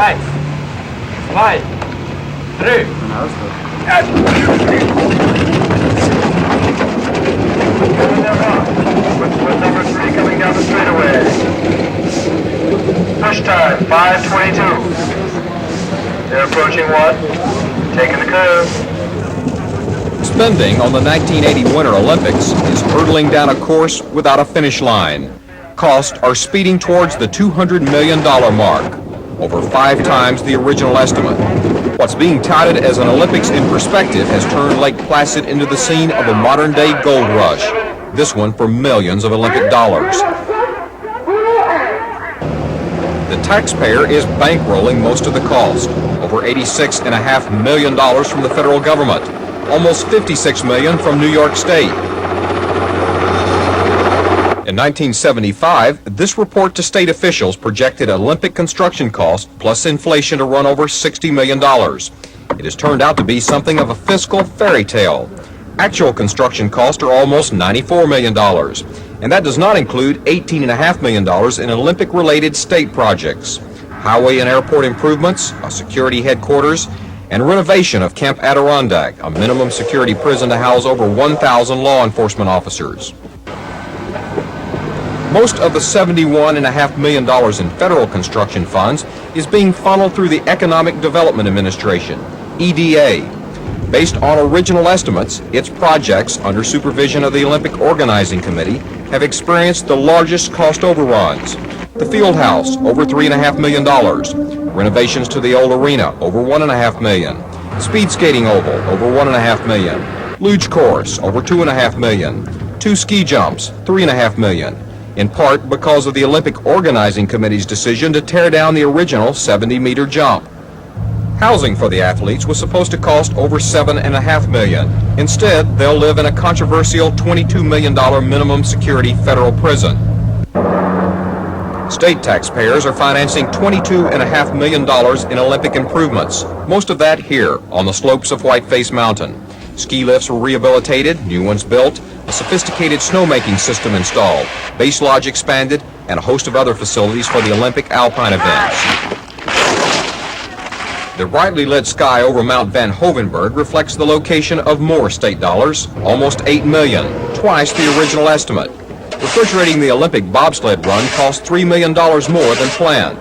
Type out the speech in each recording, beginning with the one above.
1, 2, 3. With number 3 coming down the straightaway. Push time, 5:22. They're approaching 1, taking the curve. Spending on the 1980 Winter Olympics is hurtling down a course without a finish line. Costs are speeding towards the $200 million mark, over 5 times the original estimate. What's being touted as an Olympics in perspective has turned Lake Placid into the scene of a modern-day gold rush, this one for millions of Olympic dollars. The taxpayer is bankrolling most of the cost, over $86.5 million from the federal government, almost $56 million from New York State. In 1975, this report to state officials projected Olympic construction costs plus inflation to run over $60 million. It has turned out to be something of a fiscal fairy tale. Actual construction costs are almost $94 million, and that does not include $18.5 million in Olympic-related state projects, highway and airport improvements, a security headquarters, and renovation of Camp Adirondack, a minimum security prison to house over 1,000 law enforcement officers. Most of the $71.5 million in federal construction funds is being funneled through the Economic Development Administration, EDA. Based on original estimates, its projects, under supervision of the Olympic Organizing Committee, have experienced the largest cost overruns. The field house, over $3.5 million. Renovations to the old arena, over $1.5 million. Speed skating oval, over $1.5 million. Luge course, over $2.5 million. 2 ski jumps, $3.5 million. In part because of the Olympic Organizing Committee's decision to tear down the original 70-meter jump. Housing for the athletes was supposed to cost over $7.5 million. Instead, they'll live in a controversial $22 million minimum security federal prison. State taxpayers are financing $22.5 million in Olympic improvements, most of that here on the slopes of Whiteface Mountain. Ski lifts were rehabilitated, new ones built, a sophisticated snowmaking system installed, base lodge expanded, and a host of other facilities for the Olympic alpine events. The brightly lit sky over Mount Van Hoevenberg reflects the location of more state dollars, almost $8 million, twice the original estimate. Refrigerating the Olympic bobsled run cost $3 million more than planned.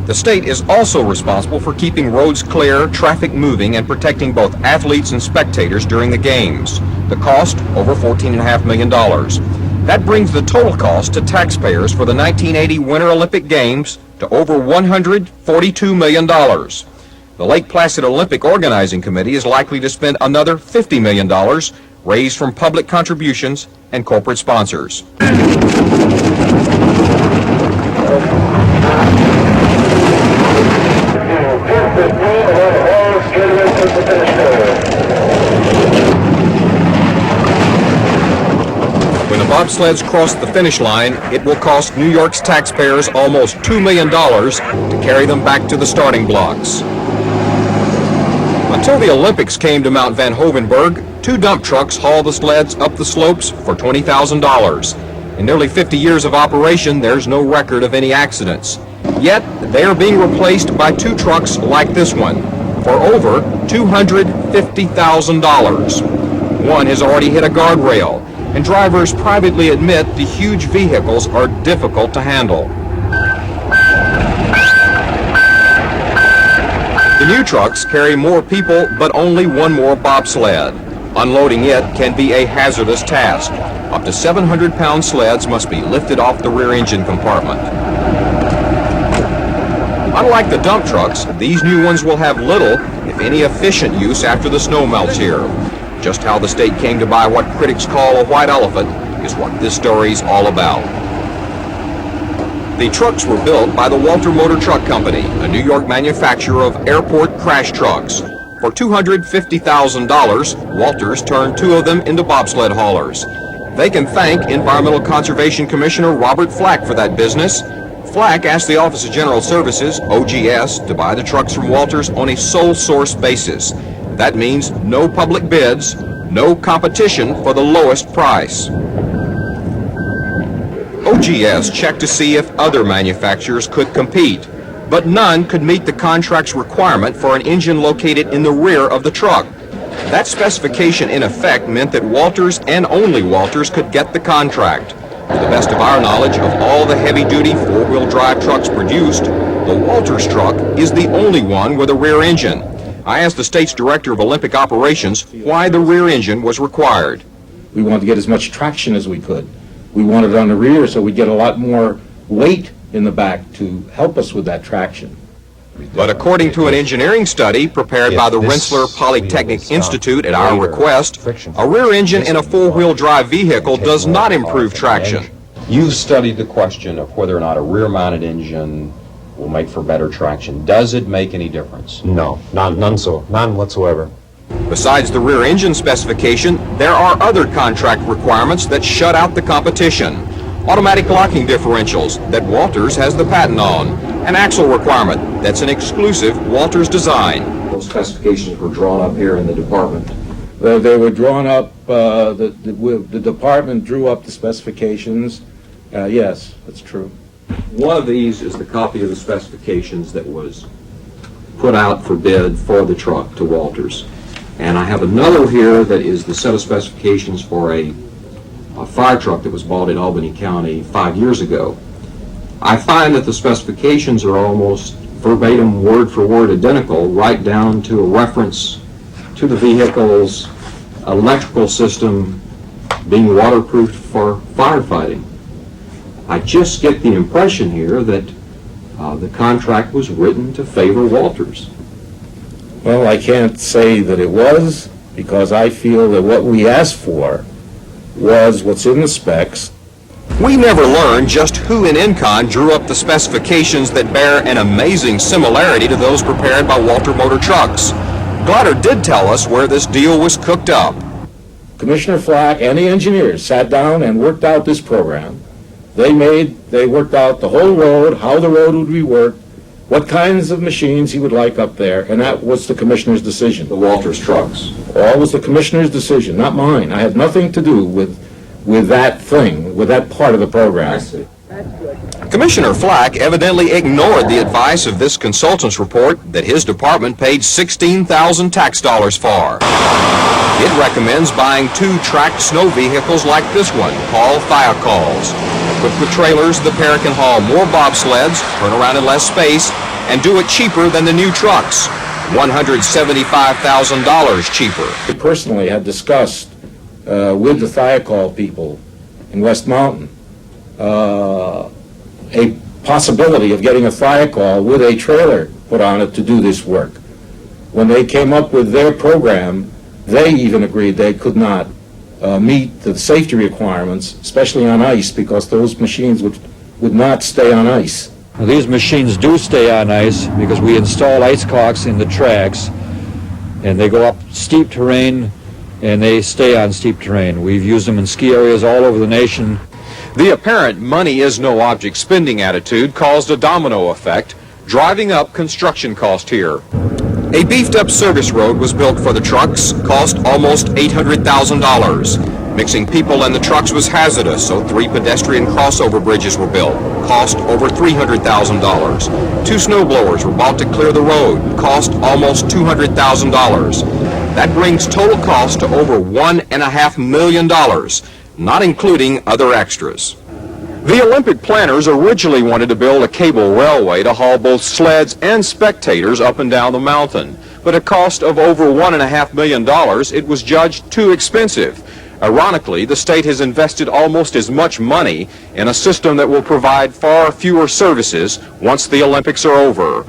The state is also responsible for keeping roads clear, traffic moving, and protecting both athletes and spectators during the games. The cost, over $14.5 million. That brings the total cost to taxpayers for the 1980 Winter Olympic Games to over $142 million. The Lake Placid Olympic Organizing Committee is likely to spend another $50 million raised from public contributions and corporate sponsors. When the bobsleds cross the finish line, it will cost New York's taxpayers almost $2 million to carry them back to the starting blocks. Until the Olympics came to Mount Van Hoevenberg, 2 dump trucks hauled the sleds up the slopes for $20,000. In nearly 50 years of operation, there's no record of any accidents. Yet, they are being replaced by 2 trucks like this one for over $250,000. One has already hit a guardrail, and drivers privately admit the huge vehicles are difficult to handle. The new trucks carry more people, but only one more bobsled. Unloading it can be a hazardous task. Up to 700-pound sleds must be lifted off the rear engine compartment. Unlike the dump trucks, these new ones will have little, if any, efficient use after the snow melts here. Just how the state came to buy what critics call a white elephant is what this story's all about. The trucks were built by the Walter Motor Truck Company, a New York manufacturer of airport crash trucks. For $250,000, Walters turned 2 of them into bobsled haulers. They can thank Environmental Conservation Commissioner Robert Flack for that business. Flack asked the Office of General Services, OGS, to buy the trucks from Walters on a sole source basis. That means no public bids, no competition for the lowest price. OGS checked to see if other manufacturers could compete, but none could meet the contract's requirement for an engine located in the rear of the truck. That specification in effect meant that Walters and only Walters could get the contract. To the best of our knowledge, of all the heavy-duty four-wheel drive trucks produced, the Walters truck is the only one with a rear engine. I asked the state's director of Olympic operations why the rear engine was required. We wanted to get as much traction as we could. We wanted it on the rear so we'd get a lot more weight in the back to help us with that traction. But according to an engineering study prepared by the Rensselaer Polytechnic Institute at our request, a rear engine in a four-wheel drive vehicle does not improve traction. You've studied the question of whether or not a rear-mounted engine will make for better traction. Does it make any difference? No, none whatsoever. Besides the rear engine specification, there are other contract requirements that shut out the competition. Automatic locking differentials that Walters has the patent on. An axle requirement that's an exclusive Walters design. Those specifications were drawn up here in the department. They were drawn up, the department drew up the specifications. Yes, that's true. One of these is the copy of the specifications that was put out for bid for the truck to Walters. And I have another here that is the set of specifications for a fire truck that was bought in Albany County 5 years ago. I find that the specifications are almost verbatim, word for word identical, right down to a reference to the vehicle's electrical system being waterproofed for firefighting. I just get the impression here that the contract was written to favor Walters. Well, I can't say that it was, because I feel that what we asked for was what's in the specs. We never learned just who in Incon drew up the specifications that bear an amazing similarity to those prepared by Walter Motor Trucks. Glotter did tell us where this deal was cooked up. Commissioner Flack and the engineers sat down and worked out this program. They worked out the whole road, how the road would be worked, what kinds of machines he would like up there, and that was the commissioner's decision. The Walters trucks. All was the commissioner's decision, not mine. I had nothing to do with that thing, with that part of the program. I see. Commissioner Flack evidently ignored the advice of this consultant's report that his department paid 16,000 tax dollars for. It recommends buying 2 tracked snow vehicles like this one, called Thiocalls. Equipped with trailers, the pair can haul more bobsleds, turn around in less space, and do it cheaper than the new trucks. $175,000 cheaper. I personally had discussed with the Thiocall people in West Mountain a possibility of getting a Thiocall with a trailer put on it to do this work. When they came up with their program, they even agreed they could not meet the safety requirements, especially on ice, because those machines would not stay on ice. Now, these machines do stay on ice because we install ice caulks in the tracks, and they go up steep terrain and they stay on steep terrain. We've used them in ski areas all over the nation. The apparent money is no object spending attitude caused a domino effect, driving up construction cost here. A beefed-up service road was built for the trucks, cost almost $800,000. Mixing people and the trucks was hazardous, so 3 pedestrian crossover bridges were built, cost over $300,000. 2 snowblowers were bought to clear the road, cost almost $200,000. That brings total cost to over $1.5 million, not including other extras. The Olympic planners originally wanted to build a cable railway to haul both sleds and spectators up and down the mountain. But at a cost of over $1.5 million, it was judged too expensive. Ironically, the state has invested almost as much money in a system that will provide far fewer services once the Olympics are over.